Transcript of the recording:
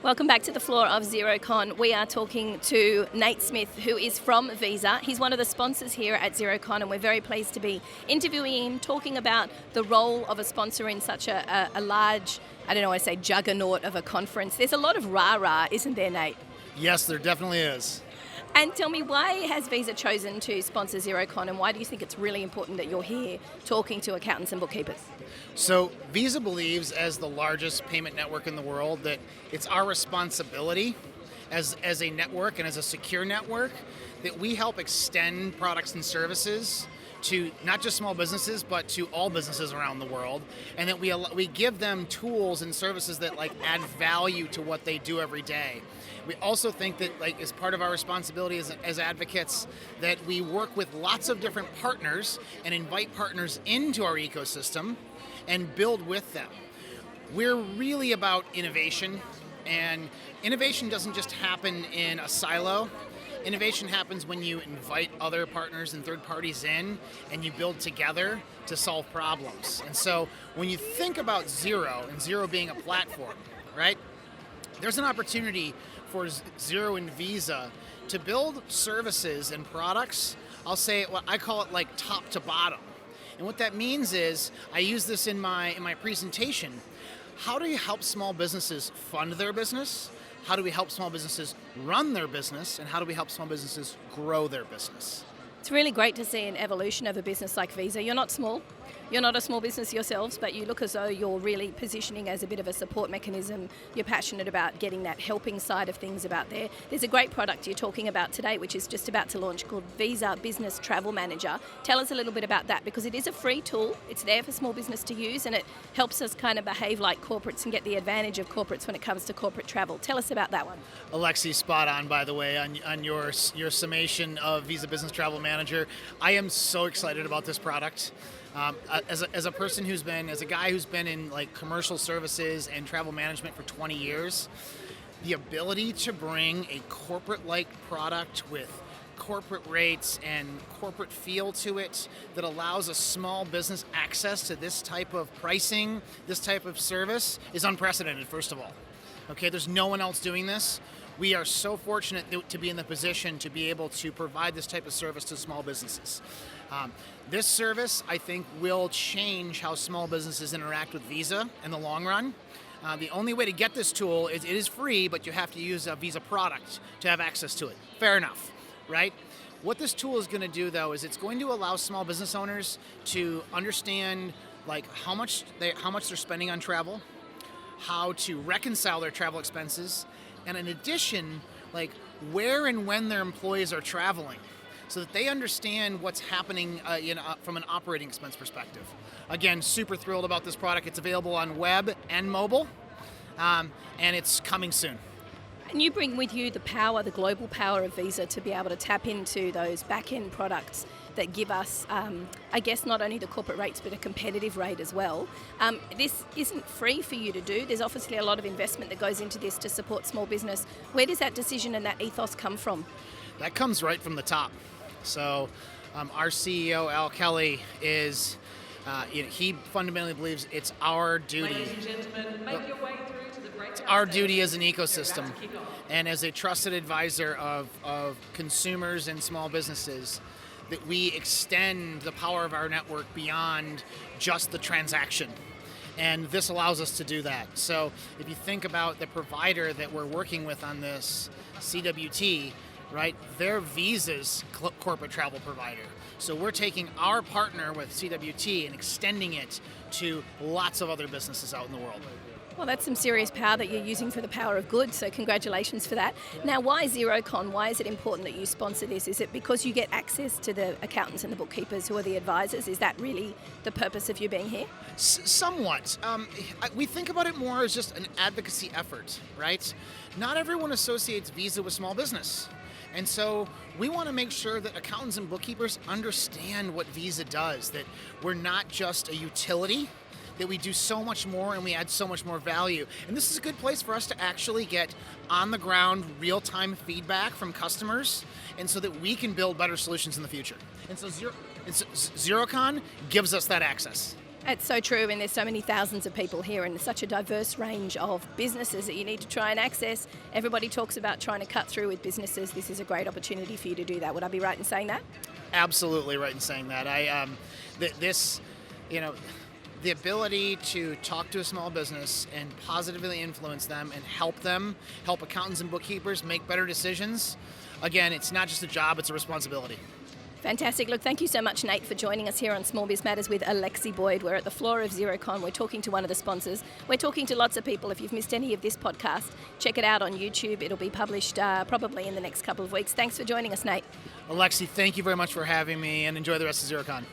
Welcome back to the floor of XeroCon. We are talking to Nate Smith, who is from Visa. He's one of the sponsors here at XeroCon, and we're very pleased to be interviewing him, talking about the role of a sponsor in such a large, I don't know, I say juggernaut of a conference. There's a lot of rah-rah, isn't there, Nate? Yes, there definitely is. And tell me, why has Visa chosen to sponsor XeroCon, and why do you think it's really important that you're here talking to accountants and bookkeepers? So Visa believes, as the largest payment network in the world, that it's our responsibility as a network and as a secure network that we help extend products and services to not just small businesses, but to all businesses around the world, and that we give them tools and services that add value to what they do every day. We also think that as part of our responsibility as advocates, that we work with lots of different partners and invite partners into our ecosystem and build with them. We're really about innovation, and innovation doesn't just happen in a silo. Innovation happens when you invite other partners and third parties in and you build together to solve problems. And so when you think about Xero, and Xero being a platform, right? There's an opportunity for Xero and Visa to build services and products. I call it top to bottom. And what that means is, I use this in my presentation. How do you help small businesses fund their business? How do we help small businesses run their business? And how do we help small businesses grow their business? It's really great to see an evolution of a business like Visa. You're not small. You're not a small business yourselves, but you look as though you're really positioning as a bit of a support mechanism. You're passionate about getting that helping side of things about there. There's a great product you're talking about today, which is just about to launch, called Visa Business Travel Manager. Tell us a little bit about that, because it is a free tool. It's there for small business to use, and it helps us kind of behave like corporates and get the advantage of corporates when it comes to corporate travel. Tell us about that one. Alexi, spot on, by the way, on your summation of Visa Business Travel Manager. I am so excited about this product. As a guy who's been in commercial services and travel management for 20 years, the ability to bring a corporate-like product with corporate rates and corporate feel to it that allows a small business access to this type of pricing, this type of service, is unprecedented, first of all. Okay, there's no one else doing this. We are so fortunate to be in the position to be able to provide this type of service to small businesses. This service, I think, will change how small businesses interact with Visa in the long run. The only way to get this tool is, it is free, but you have to use a Visa product to have access to it. Fair enough, right? What this tool is going to do, though, is it's going to allow small business owners to understand how much they're spending on travel, how to reconcile their travel expenses, and in addition, where and when their employees are traveling, so that they understand what's happening from an operating expense perspective. Again, super thrilled about this product. It's available on web and mobile, and it's coming soon. And you bring with you the power, the global power of Visa, to be able to tap into those back-end products that give us, I guess, not only the corporate rates, but a competitive rate as well. This isn't free for you to do. There's obviously a lot of investment that goes into this to support small business. Where does that decision and that ethos come from? That comes right from the top. So our CEO, Al Kelly, is, he fundamentally believes it's our duty. Ladies and gentlemen, make your way through to the breakout. It's our duty as an ecosystem and as a trusted advisor of consumers and small businesses, that we extend the power of our network beyond just the transaction. And this allows us to do that. So if you think about the provider that we're working with on this, CWT, right? They're Visa's corporate travel provider. So we're taking our partner with CWT and extending it to lots of other businesses out in the world. Well, that's some serious power that you're using for the power of good, so congratulations for that. Now, why XeroCon? Why is it important that you sponsor this? Is it because you get access to the accountants and the bookkeepers who are the advisors? Is that really the purpose of you being here? Somewhat. We think about it more as just an advocacy effort, right? Not everyone associates Visa with small business. And so we want to make sure that accountants and bookkeepers understand what Visa does, that we're not just a utility, that we do so much more and we add so much more value. And this is a good place for us to actually get on the ground real-time feedback from customers, and so that we can build better solutions in the future. And so XeroCon gives us that access. It's so true, and there's so many thousands of people here and such a diverse range of businesses that you need to try and access. Everybody talks about trying to cut through with businesses. This is a great opportunity for you to do that. Would I be right in saying that? Absolutely right in saying that. The ability to talk to a small business and positively influence them and help accountants and bookkeepers make better decisions. Again, it's not just a job, it's a responsibility. Fantastic. Look, thank you so much, Nate, for joining us here on Small Biz Matters with Alexi Boyd. We're at the floor of XeroCon. We're talking to one of the sponsors. We're talking to lots of people. If you've missed any of this podcast, check it out on YouTube. It'll be published probably in the next couple of weeks. Thanks for joining us, Nate. Alexi, thank you very much for having me, and enjoy the rest of XeroCon.